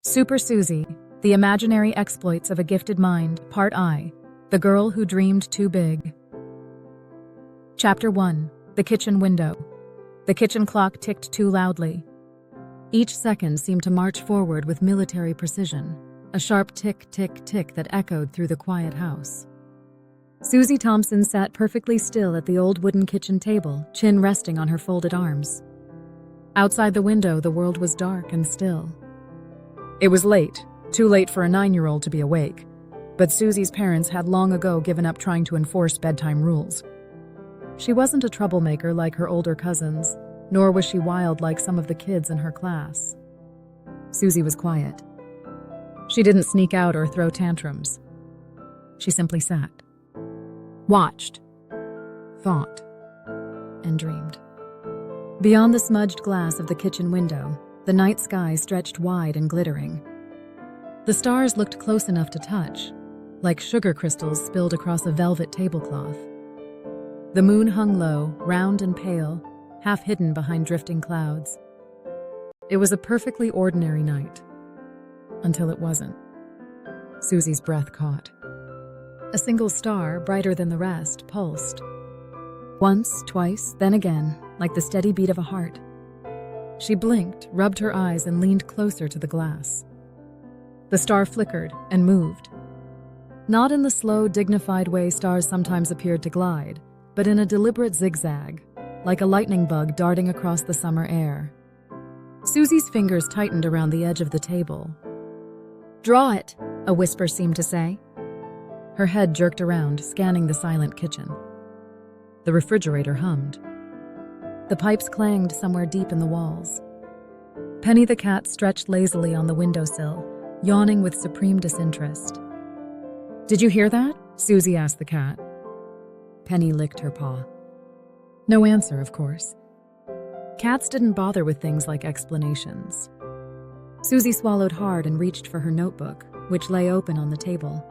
Super Suzy, The Imaginary Exploits of a Gifted Mind, Part I, The Girl Who Dreamed Too Big. Chapter 1, The Kitchen Window. The kitchen clock ticked too loudly. Each second seemed to march forward with military precision, a sharp tick, tick, tick that echoed through the quiet house. Suzy Thompson sat perfectly still at the old wooden kitchen table, chin resting on her folded arms. Outside the window, the world was dark and still. It was late, too late for a 9-year-old to be awake, but Suzy's parents had long ago given up trying to enforce bedtime rules. She wasn't a troublemaker like her older cousins, nor was she wild like some of the kids in her class. Suzy was quiet. She didn't sneak out or throw tantrums. She simply sat, watched, thought, and dreamed. Beyond the smudged glass of the kitchen window, the night sky stretched wide and glittering. The stars looked close enough to touch, like sugar crystals spilled across a velvet tablecloth. The moon hung low, round and pale, half hidden behind drifting clouds. It was a perfectly ordinary night. Until it wasn't. Suzy's breath caught. A single star, brighter than the rest, pulsed. Once, twice, then again, like the steady beat of a heart. She blinked, rubbed her eyes, and leaned closer to the glass. The star flickered and moved. Not in the slow, dignified way stars sometimes appeared to glide, but in a deliberate zigzag, like a lightning bug darting across the summer air. Suzy's fingers tightened around the edge of the table. "Draw it," a whisper seemed to say. Her head jerked around, scanning the silent kitchen. The refrigerator hummed. The pipes clanged somewhere deep in the walls. Penny the cat stretched lazily on the windowsill, yawning with supreme disinterest. "Did you hear that?" Suzy asked the cat. Penny licked her paw. No answer, of course. Cats didn't bother with things like explanations. Suzy swallowed hard and reached for her notebook, which lay open on the table.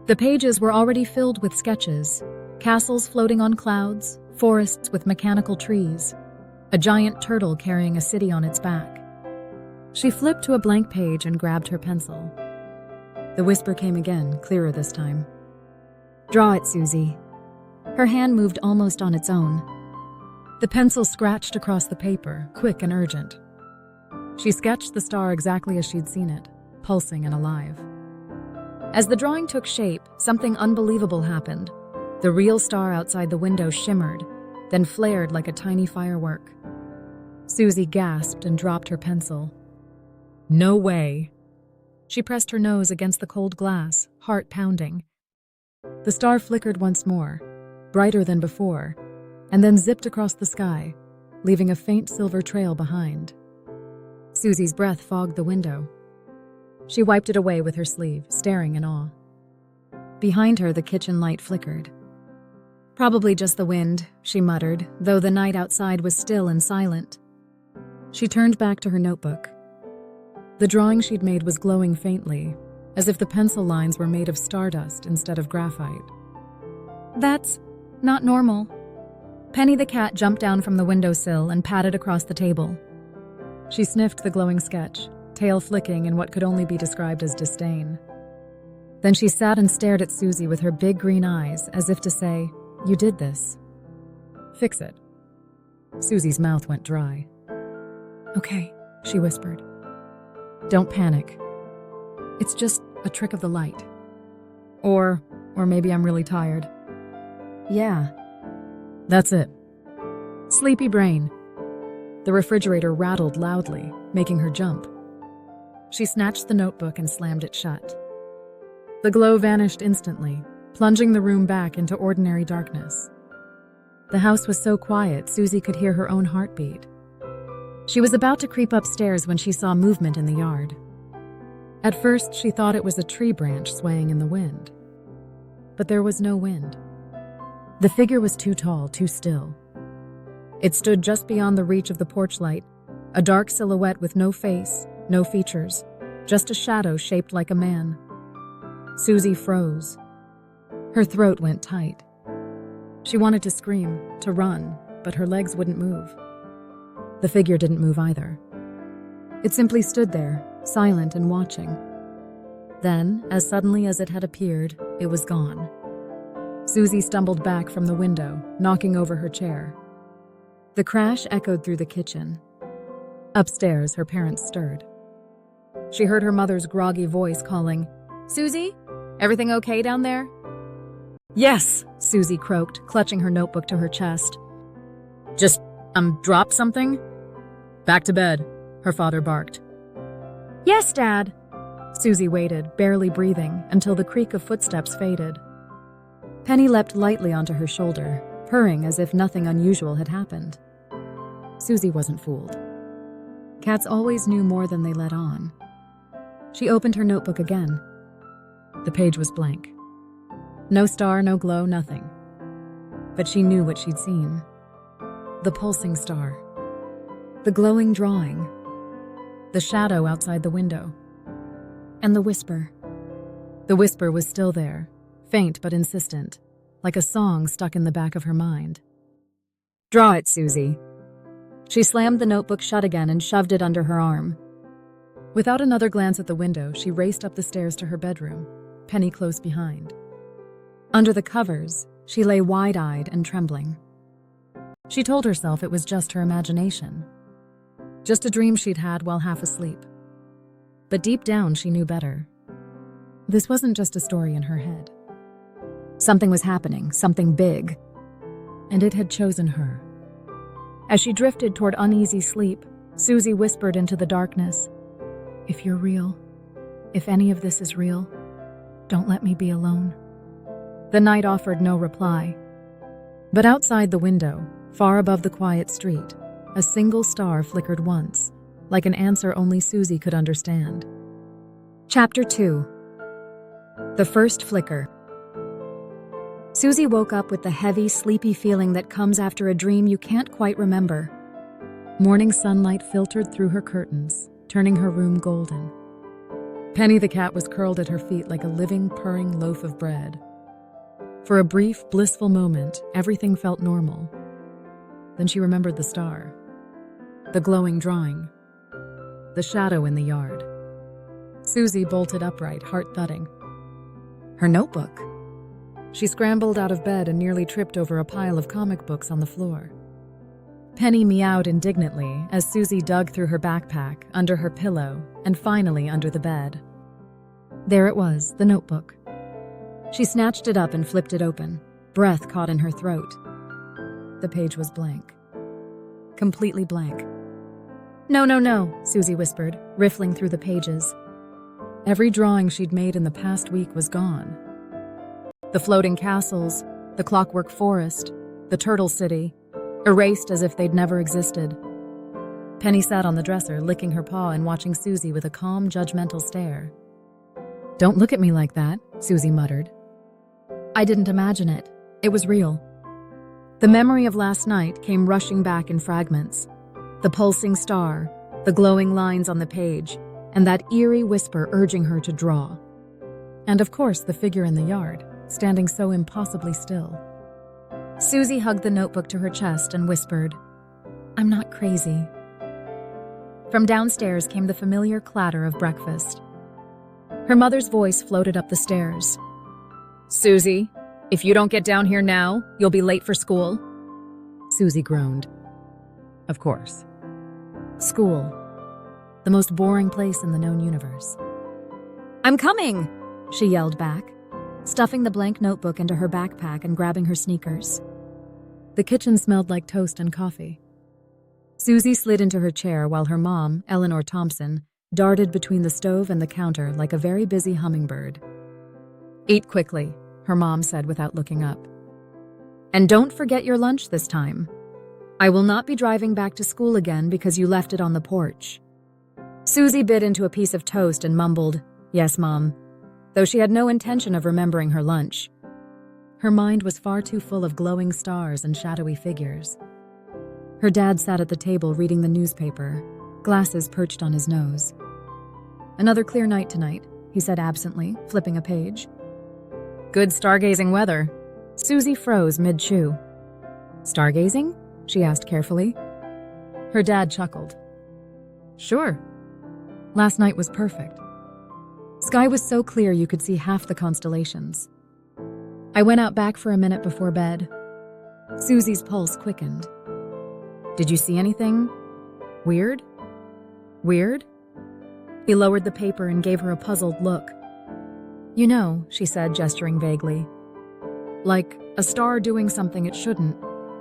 The pages were already filled with sketches, castles floating on clouds, forests with mechanical trees, a giant turtle carrying a city on its back. She flipped to a blank page and grabbed her pencil. The whisper came again, clearer this time. "Draw it, Suzy." Her hand moved almost on its own. The pencil scratched across the paper, quick and urgent. She sketched the star exactly as she'd seen it, pulsing and alive. As the drawing took shape, something unbelievable happened. The real star outside the window shimmered, then flared like a tiny firework. Suzy gasped and dropped her pencil. "No way." She pressed her nose against the cold glass, heart pounding. The star flickered once more, brighter than before, and then zipped across the sky, leaving a faint silver trail behind. Suzy's breath fogged the window. She wiped it away with her sleeve, staring in awe. Behind her, the kitchen light flickered. "Probably just the wind," she muttered, though the night outside was still and silent. She turned back to her notebook. The drawing she'd made was glowing faintly, as if the pencil lines were made of stardust instead of graphite. "That's not normal." Penny the cat jumped down from the windowsill and padded across the table. She sniffed the glowing sketch, tail flicking in what could only be described as disdain. Then she sat and stared at Suzy with her big green eyes, as if to say, "You did this. Fix it." Suzy's mouth went dry. "Okay," she whispered. "Don't panic. It's just a trick of the light. Or maybe I'm really tired." "Yeah." "That's it. Sleepy brain." The refrigerator rattled loudly, making her jump. She snatched the notebook and slammed it shut. The glow vanished instantly, plunging the room back into ordinary darkness. The house was so quiet, Suzy could hear her own heartbeat. She was about to creep upstairs when she saw movement in the yard. At first, she thought it was a tree branch swaying in the wind. But there was no wind. The figure was too tall, too still. It stood just beyond the reach of the porch light, a dark silhouette with no face, no features, just a shadow shaped like a man. Suzy froze. Her throat went tight. She wanted to scream, to run, but her legs wouldn't move. The figure didn't move either. It simply stood there, silent and watching. Then, as suddenly as it had appeared, it was gone. Suzy stumbled back from the window, knocking over her chair. The crash echoed through the kitchen. Upstairs, her parents stirred. She heard her mother's groggy voice calling, "Suzy, everything okay down there?" "Yes," Suzy croaked, clutching her notebook to her chest. "Just, dropped something?" "Back to bed," her father barked. "Yes, Dad." Suzy waited, barely breathing, until the creak of footsteps faded. Penny leapt lightly onto her shoulder, purring as if nothing unusual had happened. Suzy wasn't fooled. Cats always knew more than they let on. She opened her notebook again. The page was blank. No star, no glow, nothing. But she knew what she'd seen. The pulsing star. The glowing drawing. The shadow outside the window. And the whisper. The whisper was still there, faint but insistent, like a song stuck in the back of her mind. "Draw it, Suzy." She slammed the notebook shut again and shoved it under her arm. Without another glance at the window, she raced up the stairs to her bedroom, Penny close behind. Under the covers, she lay wide-eyed and trembling. She told herself it was just her imagination. Just a dream she'd had while half asleep. But deep down, she knew better. This wasn't just a story in her head. Something was happening, something big, and it had chosen her. As she drifted toward uneasy sleep, Suzy whispered into the darkness, "If you're real, if any of this is real, don't let me be alone." The night offered no reply. But outside the window, far above the quiet street, a single star flickered once, like an answer only Suzy could understand. Chapter 2. The First Flicker. Suzy woke up with the heavy, sleepy feeling that comes after a dream you can't quite remember. Morning sunlight filtered through her curtains, turning her room golden. Penny the cat was curled at her feet like a living, purring loaf of bread. For a brief, blissful moment, everything felt normal. Then she remembered the star, the glowing drawing, the shadow in the yard. Suzy bolted upright, heart thudding. Her notebook. She scrambled out of bed and nearly tripped over a pile of comic books on the floor. Penny meowed indignantly as Suzy dug through her backpack, under her pillow, and finally under the bed. There it was, the notebook. She snatched it up and flipped it open, breath caught in her throat. The page was blank. Completely blank. "No, no, no," Suzy whispered, riffling through the pages. Every drawing she'd made in the past week was gone. The floating castles, the clockwork forest, the turtle city, erased as if they'd never existed. Penny sat on the dresser, licking her paw and watching Suzy with a calm, judgmental stare. "Don't look at me like that," Suzy muttered. "I didn't imagine it. It was real." The memory of last night came rushing back in fragments. The pulsing star, the glowing lines on the page, and that eerie whisper urging her to draw. And of course, the figure in the yard, standing so impossibly still. Suzy hugged the notebook to her chest and whispered, "I'm not crazy." From downstairs came the familiar clatter of breakfast. Her mother's voice floated up the stairs. "Suzy, if you don't get down here now, you'll be late for school." Suzy groaned. Of course. School. The most boring place in the known universe. "I'm coming!" she yelled back, stuffing the blank notebook into her backpack and grabbing her sneakers. The kitchen smelled like toast and coffee. Suzy slid into her chair while her mom, Eleanor Thompson, darted between the stove and the counter like a very busy hummingbird. "Eat quickly," her mom said without looking up. "And don't forget your lunch this time. I will not be driving back to school again because you left it on the porch." Suzy bit into a piece of toast and mumbled, "Yes, Mom," though she had no intention of remembering her lunch. Her mind was far too full of glowing stars and shadowy figures. Her dad sat at the table reading the newspaper, glasses perched on his nose. "Another clear night tonight," he said absently, flipping a page. "Good stargazing weather." Suzy froze mid-chew. "Stargazing?" she asked carefully. Her dad chuckled. "Sure. Last night was perfect. Sky was so clear you could see half the constellations. I went out back for a minute before bed. Suzy's pulse quickened. Did you see anything? Weird? Weird? He lowered the paper and gave her a puzzled look. You know, she said, gesturing vaguely. Like a star doing something it shouldn't,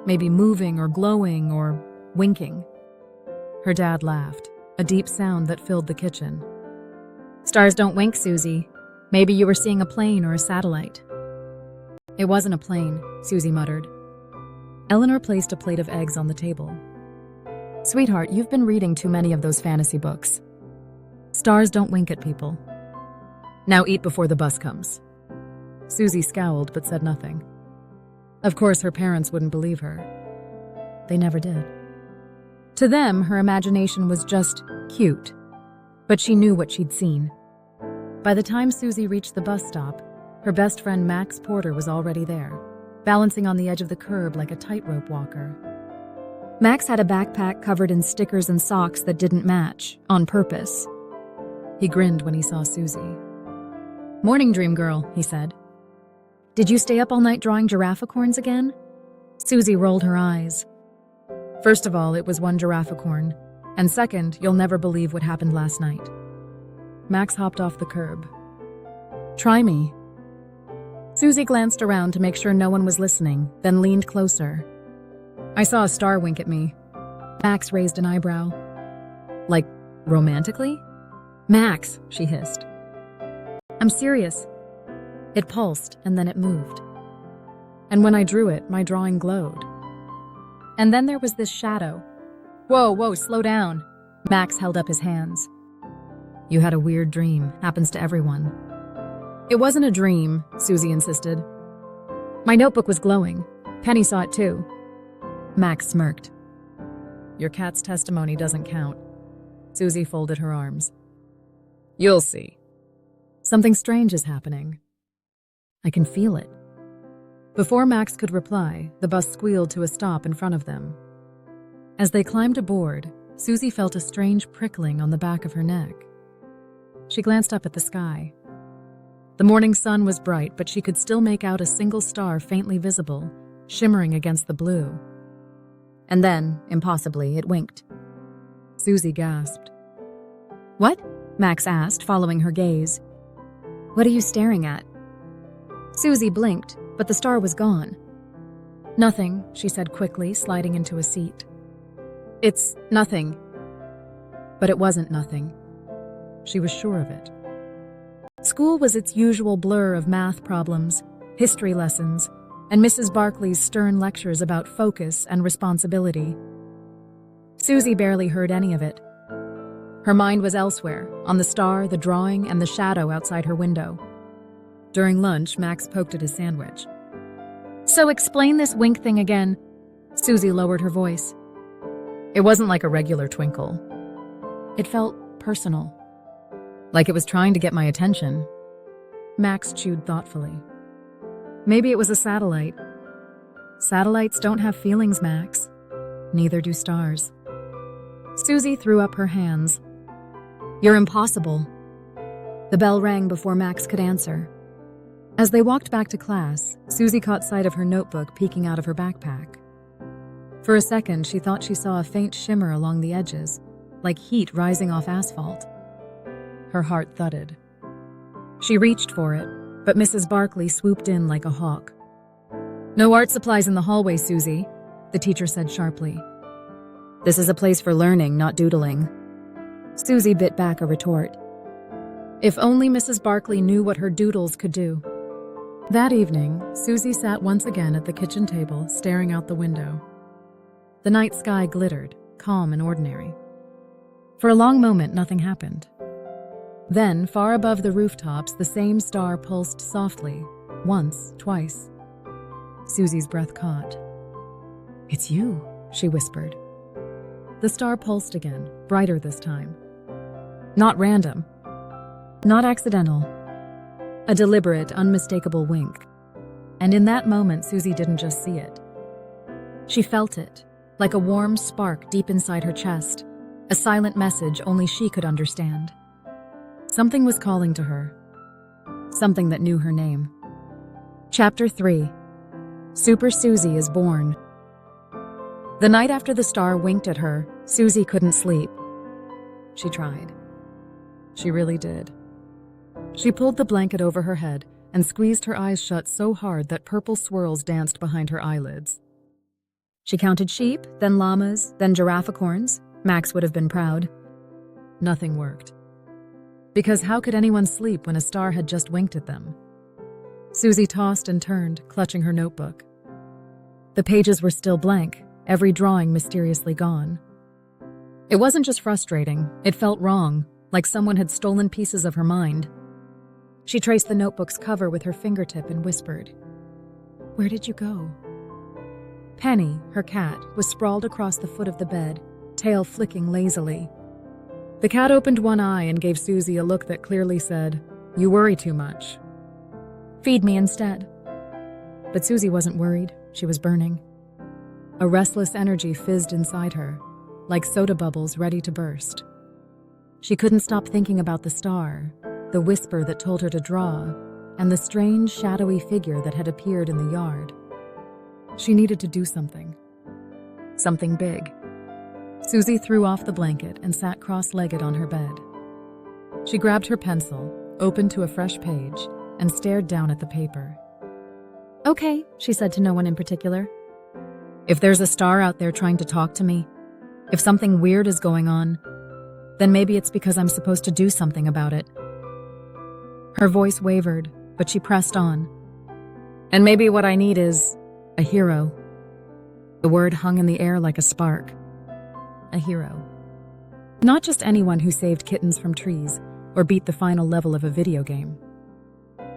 maybe moving or glowing or winking. Her dad laughed, a deep sound that filled the kitchen. Stars don't wink, Suzy. Maybe you were seeing a plane or a satellite. It wasn't a plane, Suzy muttered. Eleanor placed a plate of eggs on the table. Sweetheart, you've been reading too many of those fantasy books. Stars don't wink at people. Now eat before the bus comes. Suzy scowled but said nothing. Of course, her parents wouldn't believe her. They never did. To them, her imagination was just cute, but she knew what she'd seen. By the time Suzy reached the bus stop, her best friend Max Porter was already there, balancing on the edge of the curb like a tightrope walker. Max had a backpack covered in stickers and socks that didn't match, on purpose. He grinned when he saw Suzy. Morning, dream girl, he said. Did you stay up all night drawing girafficorns again? Suzy rolled her eyes. First of all, it was one girafficorn, and second, you'll never believe what happened last night. Max hopped off the curb. Try me. Suzy glanced around to make sure no one was listening, then leaned closer. I saw a star wink at me. Max raised an eyebrow. Like, romantically? Max, she hissed. I'm serious. It pulsed, and then it moved. And when I drew it, my drawing glowed. And then there was this shadow. Whoa, slow down. Max held up his hands. You had a weird dream. Happens to everyone. It wasn't a dream, Suzy insisted. My notebook was glowing. Penny saw it too. Max smirked. Your cat's testimony doesn't count. Suzy folded her arms. You'll see. Something strange is happening. I can feel it. Before Max could reply, the bus squealed to a stop in front of them. As they climbed aboard, Suzy felt a strange prickling on the back of her neck. She glanced up at the sky. The morning sun was bright, but she could still make out a single star faintly visible, shimmering against the blue. And then, impossibly, it winked. Suzy gasped. What? Max asked, following her gaze. What are you staring at? Suzy blinked, but the star was gone. Nothing, she said quickly, sliding into a seat. It's nothing. But it wasn't nothing. She was sure of it. School was its usual blur of math problems, history lessons, and Mrs. Barclay's stern lectures about focus and responsibility. Suzy barely heard any of it. Her mind was elsewhere, on the star, the drawing, and the shadow outside her window. During lunch, Max poked at his sandwich. So explain this wink thing again. Suzy lowered her voice. It wasn't like a regular twinkle. It felt personal. Like it was trying to get my attention. Max chewed thoughtfully. Maybe it was a satellite. Satellites don't have feelings, Max. Neither do stars. Suzy threw up her hands. You're impossible. The bell rang before Max could answer. As they walked back to class, Suzy caught sight of her notebook peeking out of her backpack. For a second, she thought she saw a faint shimmer along the edges, like heat rising off asphalt. Her heart thudded. She reached for it, but Mrs. Barclay swooped in like a hawk. No art supplies in the hallway, Suzy, the teacher said sharply. This is a place for learning, not doodling. Suzy bit back a retort. If only Mrs. Barclay knew what her doodles could do. That evening, Suzy sat once again at the kitchen table, staring out the window. The night sky glittered, calm and ordinary. For a long moment, nothing happened. Then, far above the rooftops, the same star pulsed softly, once, twice. Suzy's breath caught. It's you, she whispered. The star pulsed again, brighter this time. Not random. Not accidental. A deliberate, unmistakable wink. And in that moment, Suzy didn't just see it. She felt it, like a warm spark deep inside her chest, a silent message only she could understand. Something was calling to her. Something that knew her name. Chapter 3. Super Suzy is born. The night after the star winked at her, Suzy couldn't sleep. She tried. She really did. She pulled the blanket over her head and squeezed her eyes shut so hard that purple swirls danced behind her eyelids. She counted sheep, then llamas, then girafficorns. Max would have been proud. Nothing worked. Because how could anyone sleep when a star had just winked at them? Suzy tossed and turned, clutching her notebook. The pages were still blank, every drawing mysteriously gone. It wasn't just frustrating, it felt wrong, like someone had stolen pieces of her mind. She traced the notebook's cover with her fingertip and whispered, "Where did you go?" Penny, her cat, was sprawled across the foot of the bed, tail flicking lazily. The cat opened one eye and gave Suzy a look that clearly said, "You worry too much. Feed me instead." But Suzy wasn't worried, she was burning. A restless energy fizzed inside her, like soda bubbles ready to burst. She couldn't stop thinking about the star, the whisper that told her to draw, and the strange, shadowy figure that had appeared in the yard. She needed to do something. Something big. Suzy threw off the blanket and sat cross-legged on her bed. She grabbed her pencil, opened to a fresh page, and stared down at the paper. "Okay," she said to no one in particular. "If there's a star out there trying to talk to me, if something weird is going on, then maybe it's because I'm supposed to do something about it." Her voice wavered, but she pressed on. "And maybe what I need is a hero." The word hung in the air like a spark. A hero. Not just anyone who saved kittens from trees or beat the final level of a video game.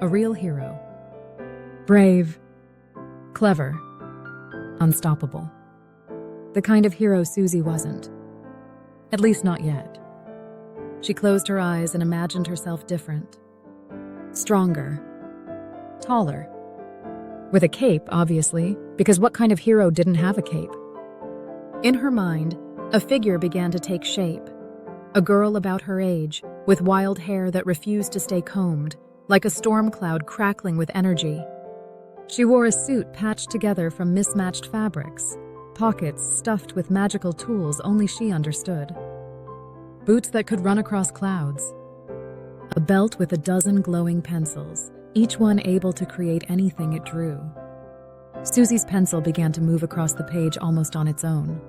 A real hero. Brave. Clever. Unstoppable. The kind of hero Suzy wasn't. At least not yet. She closed her eyes and imagined herself different. Stronger. Taller. With a cape, obviously, because what kind of hero didn't have a cape? In her mind, a figure began to take shape. A girl about her age, with wild hair that refused to stay combed, like a storm cloud crackling with energy. She wore a suit patched together from mismatched fabrics, pockets stuffed with magical tools only she understood. Boots that could run across clouds. A belt with a dozen glowing pencils, each one able to create anything it drew. Suzy's pencil began to move across the page almost on its own.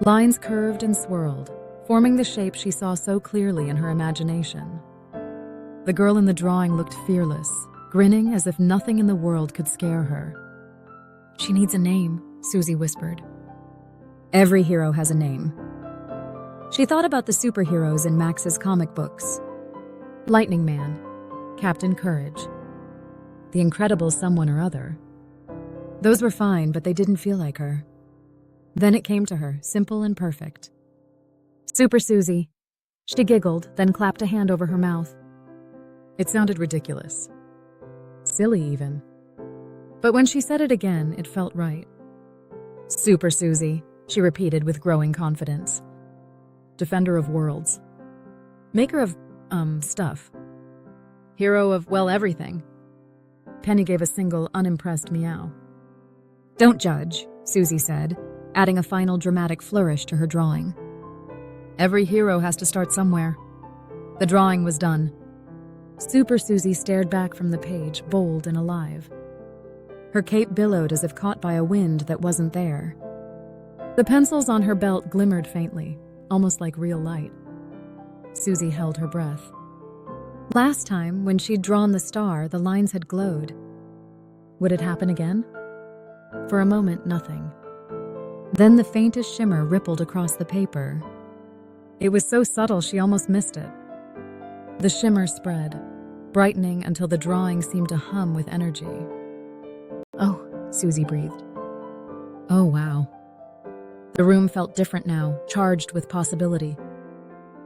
Lines curved and swirled, forming the shape she saw so clearly in her imagination. The girl in the drawing looked fearless, grinning as if nothing in the world could scare her. "She needs a name," Suzy whispered. "Every hero has a name." She thought about the superheroes in Max's comic books. Lightning Man, Captain Courage, the Incredible Someone or Other. Those were fine, but they didn't feel like her. Then it came to her, simple and perfect. Super Suzy. She giggled, then clapped a hand over her mouth. It sounded ridiculous. Silly, even. But when she said it again, it felt right. Super Suzy, she repeated with growing confidence. Defender of worlds. Maker of, stuff. Hero of, well, everything. Penny gave a single, unimpressed meow. "Don't judge," Suzy said, adding a final dramatic flourish to her drawing. Every hero has to start somewhere. The drawing was done. Super Suzy stared back from the page, bold and alive. Her cape billowed as if caught by a wind that wasn't there. The pencils on her belt glimmered faintly, almost like real light. Suzy held her breath. Last time, when she'd drawn the star, the lines had glowed. Would it happen again? For a moment, nothing. Then the faintest shimmer rippled across the paper. It was so subtle she almost missed it. The shimmer spread, brightening until the drawing seemed to hum with energy. "Oh," Suzy breathed. "Oh, wow." The room felt different now, charged with possibility.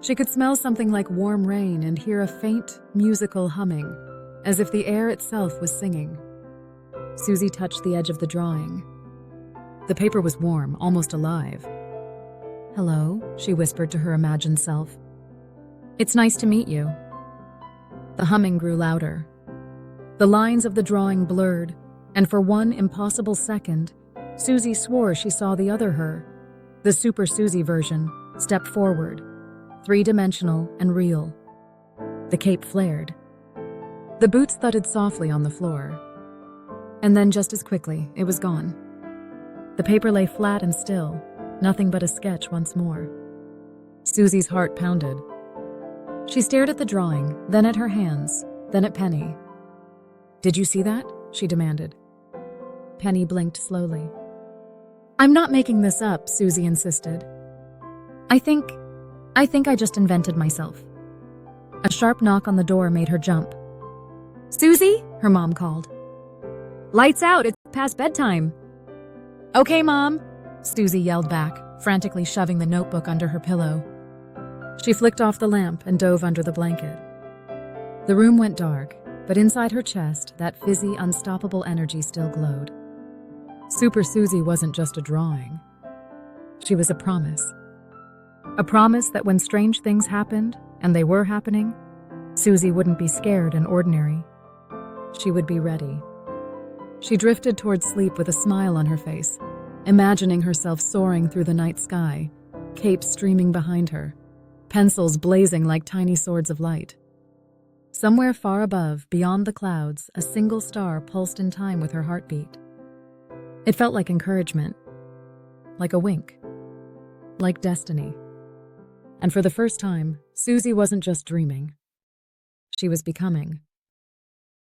She could smell something like warm rain and hear a faint, musical humming, as if the air itself was singing. Suzy touched the edge of the drawing. The paper was warm, almost alive. "Hello," she whispered to her imagined self. "It's nice to meet you. The humming grew louder. The lines of the drawing blurred, and for one impossible second, Suzy swore she saw the other her, the Super Suzy version, step forward, three-dimensional and real. The cape flared. The boots thudded softly on the floor. And then just as quickly, it was gone. The paper lay flat and still, nothing but a sketch once more. Suzy's heart pounded. She stared at the drawing, then at her hands, then at Penny. "Did you see that?" she demanded. Penny blinked slowly. "I'm not making this up," Suzy insisted. I think I just invented myself." A sharp knock on the door made her jump. "Suzy?" her mom called. "Lights out, it's past bedtime." "Okay, Mom," Suzy yelled back, frantically shoving the notebook under her pillow. She flicked off the lamp and dove under the blanket. The room went dark, but inside her chest, that fizzy, unstoppable energy still glowed. Super Suzy wasn't just a drawing. She was a promise. A promise that when strange things happened, and they were happening, Suzy wouldn't be scared and ordinary. She would be ready. She drifted toward sleep with a smile on her face, imagining herself soaring through the night sky, capes streaming behind her, pencils blazing like tiny swords of light. Somewhere far above, beyond the clouds, a single star pulsed in time with her heartbeat. It felt like encouragement, like a wink, like destiny. And for the first time, Suzy wasn't just dreaming. She was becoming.